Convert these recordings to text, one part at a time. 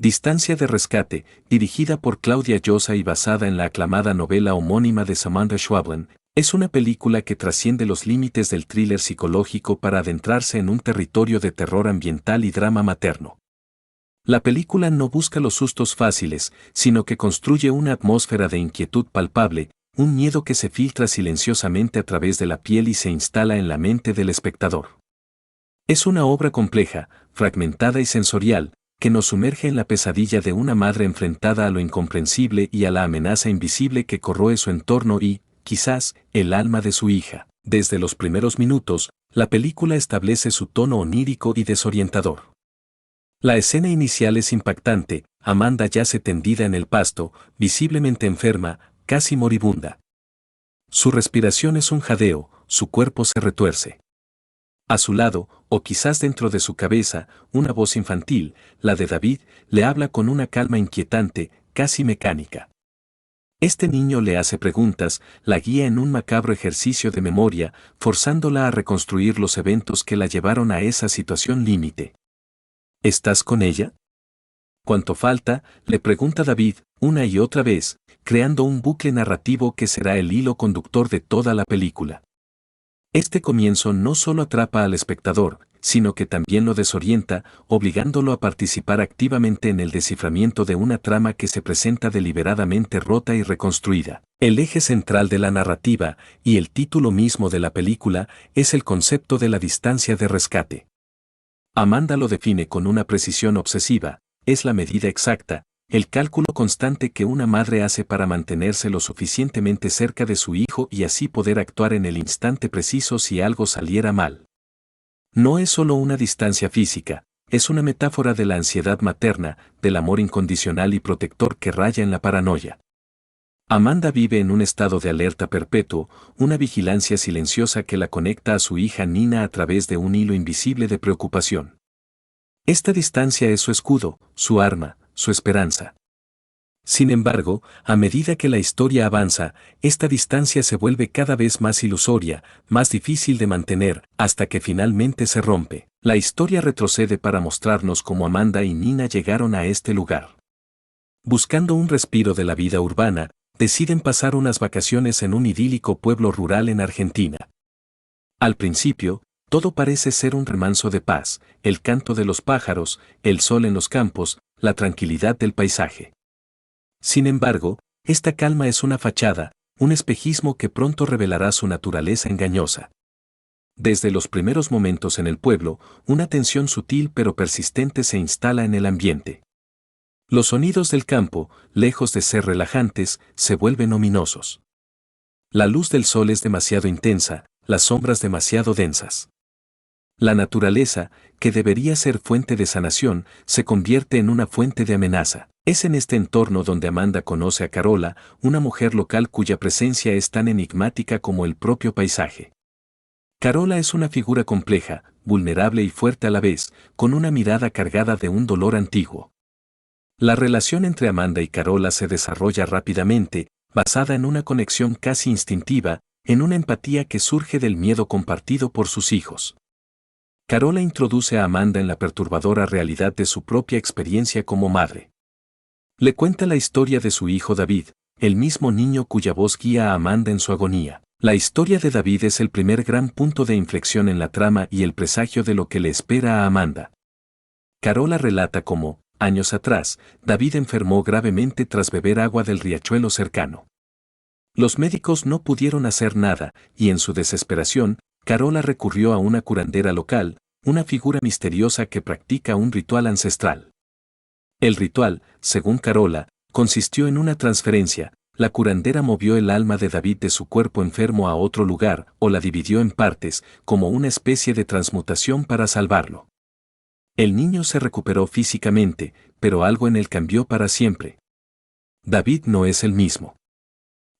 Distancia de rescate, dirigida por Claudia Llosa y basada en la aclamada novela homónima de Samantha Schweblin, es una película que trasciende los límites del thriller psicológico para adentrarse en un territorio de terror ambiental y drama materno. La película no busca los sustos fáciles, sino que construye una atmósfera de inquietud palpable, un miedo que se filtra silenciosamente a través de la piel y se instala en la mente del espectador. Es una obra compleja, fragmentada y sensorial, que nos sumerge en la pesadilla de una madre enfrentada a lo incomprensible y a la amenaza invisible que corroe su entorno y, quizás, el alma de su hija. Desde los primeros minutos, la película establece su tono onírico y desorientador. La escena inicial es impactante. Amanda yace tendida en el pasto, visiblemente enferma, casi moribunda. Su respiración es un jadeo, su cuerpo se retuerce. A su lado, o quizás dentro de su cabeza, una voz infantil, la de David, le habla con una calma inquietante, casi mecánica. Este niño le hace preguntas, la guía en un macabro ejercicio de memoria, forzándola a reconstruir los eventos que la llevaron a esa situación límite. ¿Estás con ella? ¿Cuánto falta?, le pregunta David, una y otra vez, creando un bucle narrativo que será el hilo conductor de toda la película. Este comienzo no solo atrapa al espectador, sino que también lo desorienta, obligándolo a participar activamente en el desciframiento de una trama que se presenta deliberadamente rota y reconstruida. El eje central de la narrativa, y el título mismo de la película, es el concepto de la distancia de rescate. Amanda lo define con una precisión obsesiva, es la medida exacta, el cálculo constante que una madre hace para mantenerse lo suficientemente cerca de su hijo y así poder actuar en el instante preciso si algo saliera mal. No es solo una distancia física, es una metáfora de la ansiedad materna, del amor incondicional y protector que raya en la paranoia. Amanda vive en un estado de alerta perpetuo, una vigilancia silenciosa que la conecta a su hija Nina a través de un hilo invisible de preocupación. Esta distancia es su escudo, su arma, su esperanza. Sin embargo, a medida que la historia avanza, esta distancia se vuelve cada vez más ilusoria, más difícil de mantener, hasta que finalmente se rompe. La historia retrocede para mostrarnos cómo Amanda y Nina llegaron a este lugar. Buscando un respiro de la vida urbana, deciden pasar unas vacaciones en un idílico pueblo rural en Argentina. Al principio, todo parece ser un remanso de paz, el canto de los pájaros, el sol en los campos, la tranquilidad del paisaje. Sin embargo, esta calma es una fachada, un espejismo que pronto revelará su naturaleza engañosa. Desde los primeros momentos en el pueblo, una tensión sutil pero persistente se instala en el ambiente. Los sonidos del campo, lejos de ser relajantes, se vuelven ominosos. La luz del sol es demasiado intensa, las sombras demasiado densas. La naturaleza, que debería ser fuente de sanación, se convierte en una fuente de amenaza. Es en este entorno donde Amanda conoce a Carola, una mujer local cuya presencia es tan enigmática como el propio paisaje. Carola es una figura compleja, vulnerable y fuerte a la vez, con una mirada cargada de un dolor antiguo. La relación entre Amanda y Carola se desarrolla rápidamente, basada en una conexión casi instintiva, en una empatía que surge del miedo compartido por sus hijos. Carola introduce a Amanda en la perturbadora realidad de su propia experiencia como madre. Le cuenta la historia de su hijo David, el mismo niño cuya voz guía a Amanda en su agonía. La historia de David es el primer gran punto de inflexión en la trama y el presagio de lo que le espera a Amanda. Carola relata cómo, años atrás, David enfermó gravemente tras beber agua del riachuelo cercano. Los médicos no pudieron hacer nada, y en su desesperación, Carola recurrió a una curandera local, una figura misteriosa que practica un ritual ancestral. El ritual, según Carola, consistió en una transferencia. La curandera movió el alma de David de su cuerpo enfermo a otro lugar, o la dividió en partes, como una especie de transmutación para salvarlo. El niño se recuperó físicamente, pero algo en él cambió para siempre. David no es el mismo.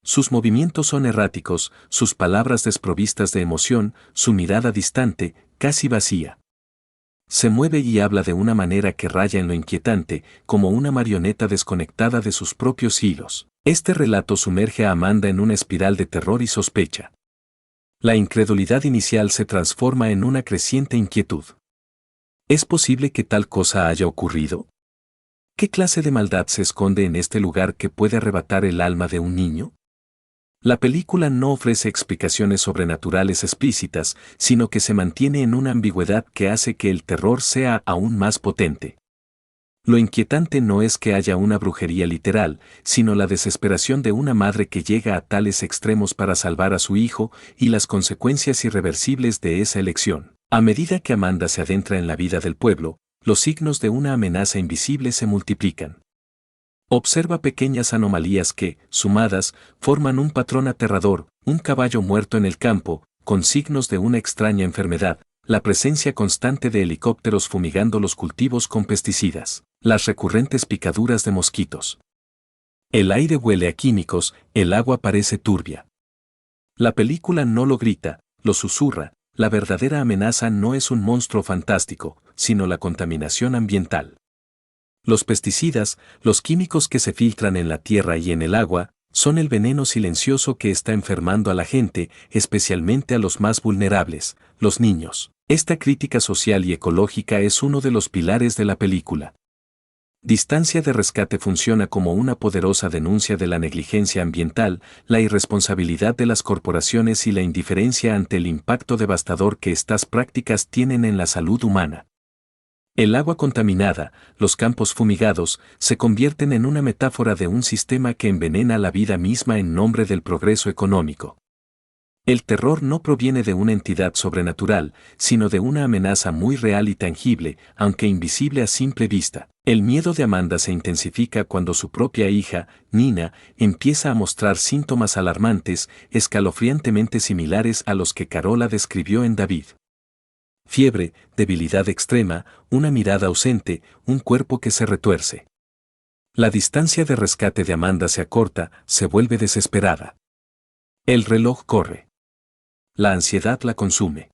Sus movimientos son erráticos, sus palabras desprovistas de emoción, su mirada distante, casi vacía. Se mueve y habla de una manera que raya en lo inquietante, como una marioneta desconectada de sus propios hilos. Este relato sumerge a Amanda en una espiral de terror y sospecha. La incredulidad inicial se transforma en una creciente inquietud. ¿Es posible que tal cosa haya ocurrido? ¿Qué clase de maldad se esconde en este lugar que puede arrebatar el alma de un niño? La película no ofrece explicaciones sobrenaturales explícitas, sino que se mantiene en una ambigüedad que hace que el terror sea aún más potente. Lo inquietante no es que haya una brujería literal, sino la desesperación de una madre que llega a tales extremos para salvar a su hijo y las consecuencias irreversibles de esa elección. A medida que Amanda se adentra en la vida del pueblo, los signos de una amenaza invisible se multiplican. Observa pequeñas anomalías que, sumadas, forman un patrón aterrador, un caballo muerto en el campo, con signos de una extraña enfermedad, la presencia constante de helicópteros fumigando los cultivos con pesticidas, las recurrentes picaduras de mosquitos. El aire huele a químicos, el agua parece turbia. La película no lo grita, lo susurra, la verdadera amenaza no es un monstruo fantástico, sino la contaminación ambiental. Los pesticidas, los químicos que se filtran en la tierra y en el agua, son el veneno silencioso que está enfermando a la gente, especialmente a los más vulnerables, los niños. Esta crítica social y ecológica es uno de los pilares de la película. Distancia de Rescate funciona como una poderosa denuncia de la negligencia ambiental, la irresponsabilidad de las corporaciones y la indiferencia ante el impacto devastador que estas prácticas tienen en la salud humana. El agua contaminada, los campos fumigados, se convierten en una metáfora de un sistema que envenena la vida misma en nombre del progreso económico. El terror no proviene de una entidad sobrenatural, sino de una amenaza muy real y tangible, aunque invisible a simple vista. El miedo de Amanda se intensifica cuando su propia hija, Nina, empieza a mostrar síntomas alarmantes, escalofriantemente similares a los que Carola describió en David. Fiebre, debilidad extrema, una mirada ausente, un cuerpo que se retuerce. La distancia de rescate de Amanda se acorta, se vuelve desesperada. El reloj corre. La ansiedad la consume.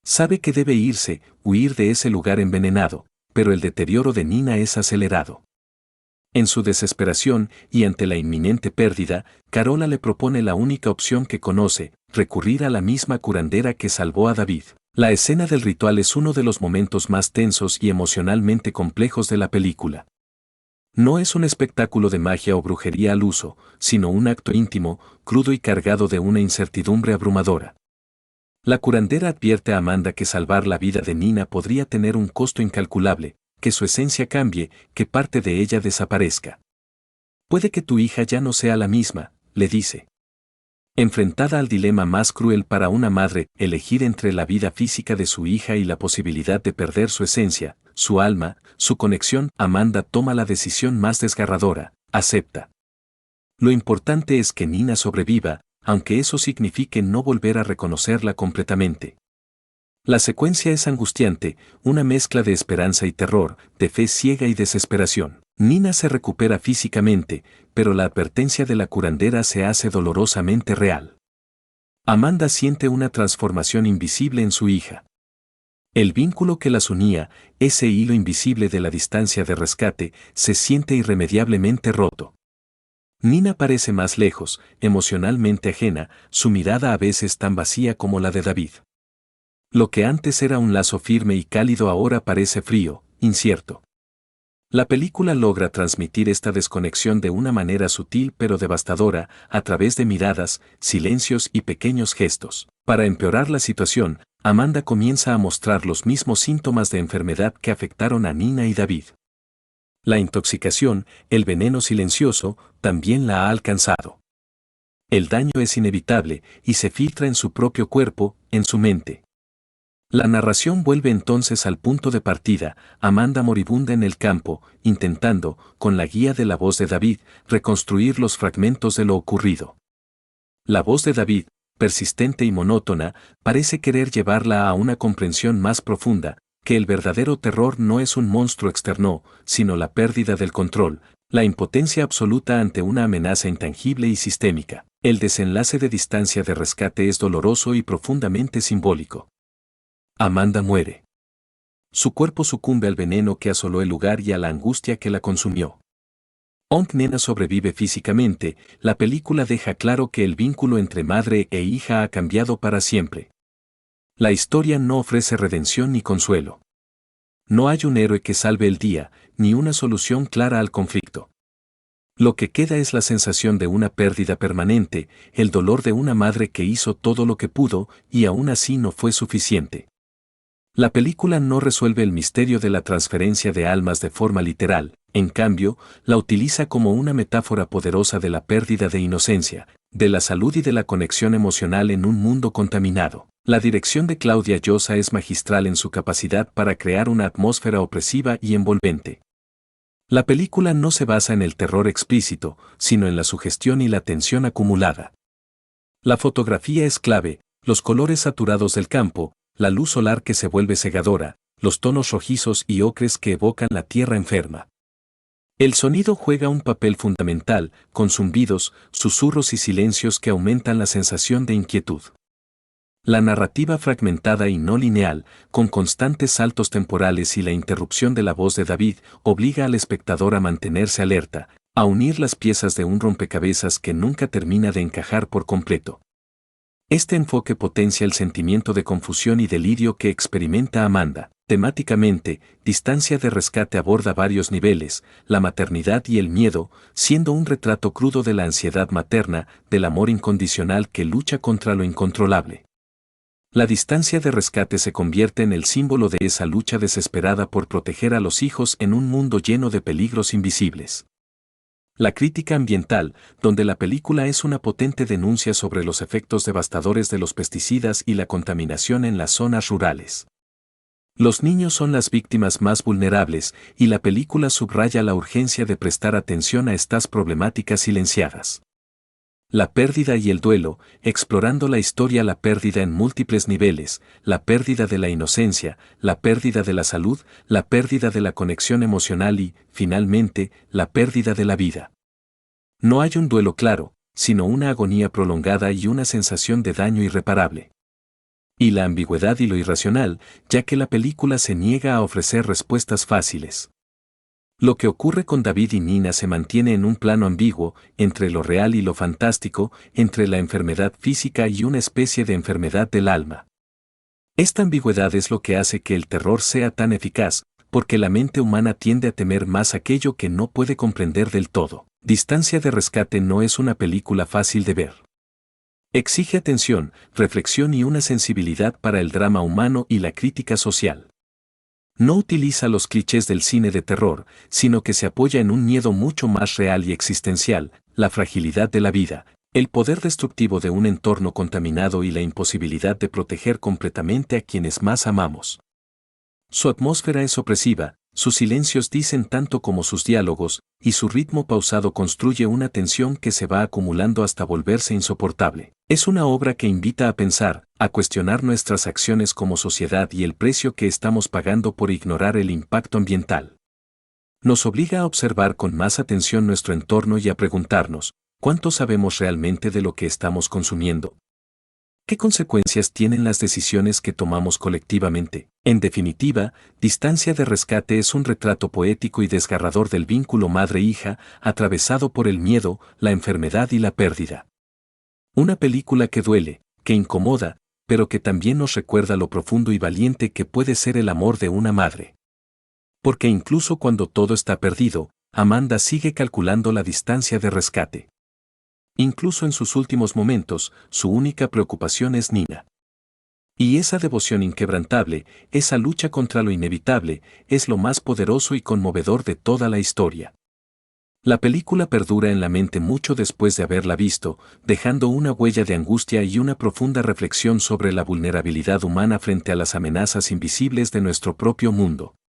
Sabe que debe irse, huir de ese lugar envenenado, pero el deterioro de Nina es acelerado. En su desesperación y ante la inminente pérdida, Carola le propone la única opción que conoce, recurrir a la misma curandera que salvó a David. La escena del ritual es uno de los momentos más tensos y emocionalmente complejos de la película. No es un espectáculo de magia o brujería al uso, sino un acto íntimo, crudo y cargado de una incertidumbre abrumadora. La curandera advierte a Amanda que salvar la vida de Nina podría tener un costo incalculable, que su esencia cambie, que parte de ella desaparezca. Puede que tu hija ya no sea la misma, le dice. Enfrentada al dilema más cruel para una madre, elegir entre la vida física de su hija y la posibilidad de perder su esencia, su alma, su conexión, Amanda toma la decisión más desgarradora, acepta. Lo importante es que Nina sobreviva, aunque eso signifique no volver a reconocerla completamente. La secuencia es angustiante, una mezcla de esperanza y terror, de fe ciega y desesperación. Nina se recupera físicamente, pero la advertencia de la curandera se hace dolorosamente real. Amanda siente una transformación invisible en su hija. El vínculo que las unía, ese hilo invisible de la distancia de rescate, se siente irremediablemente roto. Nina parece más lejos, emocionalmente ajena, su mirada a veces tan vacía como la de David. Lo que antes era un lazo firme y cálido ahora parece frío, incierto. La película logra transmitir esta desconexión de una manera sutil pero devastadora, a través de miradas, silencios y pequeños gestos. Para empeorar la situación, Amanda comienza a mostrar los mismos síntomas de enfermedad que afectaron a Nina y David. La intoxicación, el veneno silencioso, también la ha alcanzado. El daño es inevitable y se filtra en su propio cuerpo, en su mente. La narración vuelve entonces al punto de partida, Amanda moribunda en el campo, intentando, con la guía de la voz de David, reconstruir los fragmentos de lo ocurrido. La voz de David, persistente y monótona, parece querer llevarla a una comprensión más profunda, que el verdadero terror no es un monstruo externo, sino la pérdida del control, la impotencia absoluta ante una amenaza intangible y sistémica. El desenlace de Distancia de Rescate es doloroso y profundamente simbólico. Amanda muere. Su cuerpo sucumbe al veneno que asoló el lugar y a la angustia que la consumió. Aunque Nina sobrevive físicamente, la película deja claro que el vínculo entre madre e hija ha cambiado para siempre. La historia no ofrece redención ni consuelo. No hay un héroe que salve el día, ni una solución clara al conflicto. Lo que queda es la sensación de una pérdida permanente, el dolor de una madre que hizo todo lo que pudo y aún así no fue suficiente. La película no resuelve el misterio de la transferencia de almas de forma literal, en cambio, la utiliza como una metáfora poderosa de la pérdida de inocencia, de la salud y de la conexión emocional en un mundo contaminado. La dirección de Claudia Llosa es magistral en su capacidad para crear una atmósfera opresiva y envolvente. La película no se basa en el terror explícito, sino en la sugestión y la tensión acumulada. La fotografía es clave, los colores saturados del campo, la luz solar que se vuelve cegadora, los tonos rojizos y ocres que evocan la tierra enferma. El sonido juega un papel fundamental, con zumbidos, susurros y silencios que aumentan la sensación de inquietud. La narrativa fragmentada y no lineal, con constantes saltos temporales y la interrupción de la voz de David, obliga al espectador a mantenerse alerta, a unir las piezas de un rompecabezas que nunca termina de encajar por completo. Este enfoque potencia el sentimiento de confusión y delirio que experimenta Amanda. Temáticamente, Distancia de Rescate aborda varios niveles, la maternidad y el miedo, siendo un retrato crudo de la ansiedad materna, del amor incondicional que lucha contra lo incontrolable. La distancia de rescate se convierte en el símbolo de esa lucha desesperada por proteger a los hijos en un mundo lleno de peligros invisibles. La crítica ambiental, donde la película es una potente denuncia sobre los efectos devastadores de los pesticidas y la contaminación en las zonas rurales. Los niños son las víctimas más vulnerables, y la película subraya la urgencia de prestar atención a estas problemáticas silenciadas. La pérdida y el duelo, explorando la historia, la pérdida en múltiples niveles, la pérdida de la inocencia, la pérdida de la salud, la pérdida de la conexión emocional y, finalmente, la pérdida de la vida. No hay un duelo claro, sino una agonía prolongada y una sensación de daño irreparable. Y la ambigüedad y lo irracional, ya que la película se niega a ofrecer respuestas fáciles. Lo que ocurre con David y Nina se mantiene en un plano ambiguo, entre lo real y lo fantástico, entre la enfermedad física y una especie de enfermedad del alma. Esta ambigüedad es lo que hace que el terror sea tan eficaz, porque la mente humana tiende a temer más aquello que no puede comprender del todo. Distancia de Rescate no es una película fácil de ver. Exige atención, reflexión y una sensibilidad para el drama humano y la crítica social. No utiliza los clichés del cine de terror, sino que se apoya en un miedo mucho más real y existencial, la fragilidad de la vida, el poder destructivo de un entorno contaminado y la imposibilidad de proteger completamente a quienes más amamos. Su atmósfera es opresiva, sus silencios dicen tanto como sus diálogos, y su ritmo pausado construye una tensión que se va acumulando hasta volverse insoportable. Es una obra que invita a pensar, a cuestionar nuestras acciones como sociedad y el precio que estamos pagando por ignorar el impacto ambiental. Nos obliga a observar con más atención nuestro entorno y a preguntarnos, ¿cuánto sabemos realmente de lo que estamos consumiendo? ¿Qué consecuencias tienen las decisiones que tomamos colectivamente? En definitiva, Distancia de Rescate es un retrato poético y desgarrador del vínculo madre-hija, atravesado por el miedo, la enfermedad y la pérdida. Una película que duele, que incomoda, pero que también nos recuerda lo profundo y valiente que puede ser el amor de una madre. Porque incluso cuando todo está perdido, Amanda sigue calculando la distancia de rescate. Incluso en sus últimos momentos, su única preocupación es Nina. Y esa devoción inquebrantable, esa lucha contra lo inevitable, es lo más poderoso y conmovedor de toda la historia. La película perdura en la mente mucho después de haberla visto, dejando una huella de angustia y una profunda reflexión sobre la vulnerabilidad humana frente a las amenazas invisibles de nuestro propio mundo.